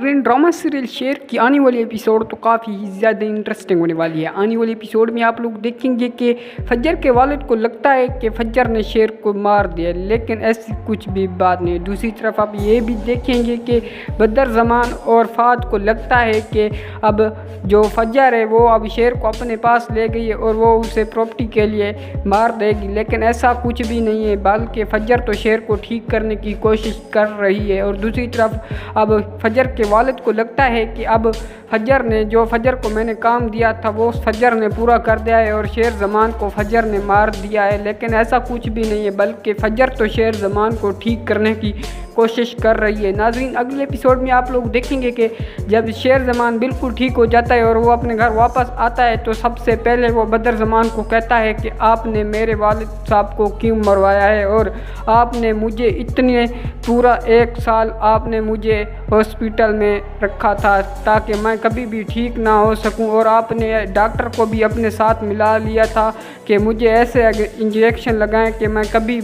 नाज़रीन, drama serial शेर की आने वाली एपिसोड तो काफ़ी ज़्यादा इंटरेस्टिंग होने वाली है। आने वाली एपिसोड में आप लोग देखेंगे कि फज्जर के वालिद को लगता है कि फज्जर ने शेर को मार दिया, लेकिन ऐसी कुछ भी बात नहीं। दूसरी तरफ आप ये भी देखेंगे कि बदर ज़मान और फाद को लगता है कि अब जो फज्जर है वो अब शेर को अपने पास ले गई है और वो उसे प्रॉपर्टी के लिए मार देगी, लेकिन ऐसा कुछ भी नहीं है, बल्कि फज्जर तो शेर को ठीक करने की कोशिश कर रही है। और दूसरी तरफ अब फज्जर के वालिद को लगता है कि अब फज्जर ने जो फज्जर को मैंने काम दिया था वो फज्जर ने पूरा कर दिया है और शेर ज़मान को फज्जर ने मार दिया है, लेकिन ऐसा कुछ भी नहीं है, बल्कि फज्जर तो शेर ज़मान को ठीक करने की कोशिश कर रही है। नाज़रीन, अगले एपिसोड में आप लोग देखेंगे कि जब शेर ज़मान बिल्कुल ठीक हो जाता है और वो अपने घर वापस आता है तो सबसे पहले वो बदर ज़मान को कहता है कि आपने मेरे वालिद साहब को क्यों मरवाया है और आपने मुझे इतने पूरा 1 साल आपने मुझे हॉस्पिटल में रखा था ताकि मैं कभी भी ठीक ना हो सकूं, और आपने डॉक्टर को भी अपने साथ मिला लिया था कि मुझे ऐसे इंजेक्शन लगाएं कि मैं कभी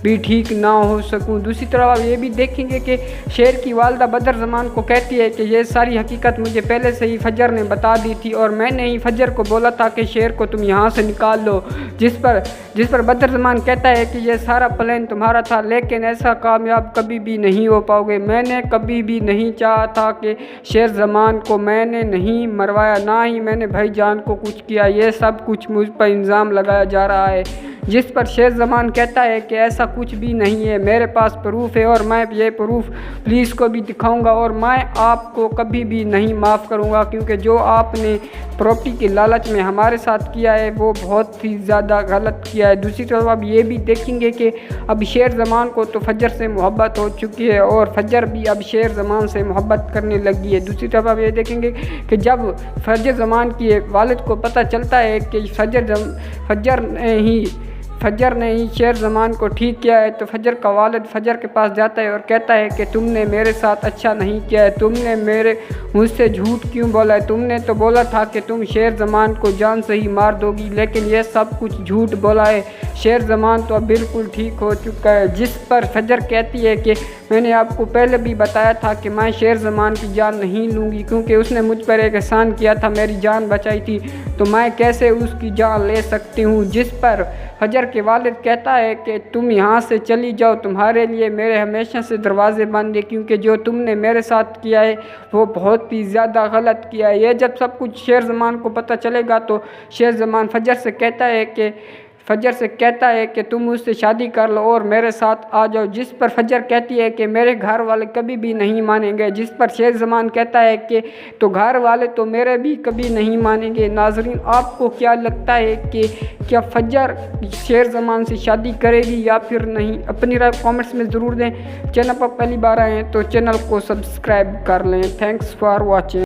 भी ठीक ना हो सकूं। दूसरी तरफ आप ये भी देखेंगे कि शेर की वालदा बदर ज़मान को कहती है कि ये सारी हकीकत मुझे पहले से ही फज्जर ने बता दी थी और मैंने ही फज्जर को बोला था कि शेर को तुम यहाँ से निकाल लो, जिस पर बदर ज़मान कहता है कि ये सारा प्लान तुम्हारा था, लेकिन ऐसा कामयाब कभी भी नहीं हो पाओगे। मैंने कभी भी नहीं चाहा था कि शेर ज़मान को मैंने नहीं मरवाया, ना ही मैंने भाईजान को कुछ किया, ये सब कुछ मुझ पर इल्ज़ाम लगाया जा रहा है, जिस पर शेर ज़मान कहता है कि ऐसा कुछ भी नहीं है, मेरे पास प्रूफ है और मैं ये प्रूफ पुलिस को भी दिखाऊंगा और मैं आपको कभी भी नहीं माफ़ करूंगा, क्योंकि जो आपने प्रॉपर्टी के लालच में हमारे साथ किया है वो बहुत ही ज़्यादा गलत किया है। दूसरी तरफ आप ये भी देखेंगे कि अब शेर ज़मान को तो फज्जर से मोहब्बत हो चुकी है और फज्जर भी अब शेर ज़मान से मोहब्बत करने लगी है। दूसरी तरफ आप ये देखेंगे कि जब फज्जर ज़मान की वालिद को पता चलता है कि फज्जर ने ही शेर ज़मान को ठीक किया है, तो फज्जर का वालिद फज्जर के पास जाता है और कहता है कि तुमने मेरे साथ अच्छा नहीं किया है, तुमने मुझसे झूठ क्यों बोला है, तुमने तो बोला था कि तुम शेर ज़मान को जान से ही मार दोगी, लेकिन यह सब कुछ झूठ बोला है, शेर ज़मान तो अब बिल्कुल ठीक हो चुका है। जिस पर फज्जर कहती है कि मैंने आपको पहले भी बताया था कि मैं शेर ज़मान की जान नहीं लूँगी, क्योंकि उसने मुझ पर एक एहसान किया था, मेरी जान बचाई थी, तो मैं कैसे उसकी जान ले सकती हूँ। जिस पर फज्जर के वालिद कहता है कि तुम यहाँ से चली जाओ, तुम्हारे लिए मेरे हमेशा से दरवाजे बंद है, क्योंकि जो तुमने मेरे साथ किया है वो बहुत ही ज़्यादा गलत किया है। ये जब सब कुछ शेर ज़मान को पता चलेगा तो शेर ज़मान फज्जर से कहता है कि तुम मुझसे शादी कर लो और मेरे साथ आ जाओ, जिस पर फज्जर कहती है कि मेरे घर वाले कभी भी नहीं मानेंगे, जिस पर शेर ज़मान कहता है कि तो घर वाले तो मेरे भी कभी नहीं मानेंगे। नाज़रीन, आपको क्या लगता है कि क्या फज्जर शेर ज़मान से शादी करेगी या फिर नहीं? अपनी राय कमेंट्स में ज़रूर दें। चैनल पर पहली बार आए हैं तो चैनल को सब्सक्राइब कर लें। Thanks for watching.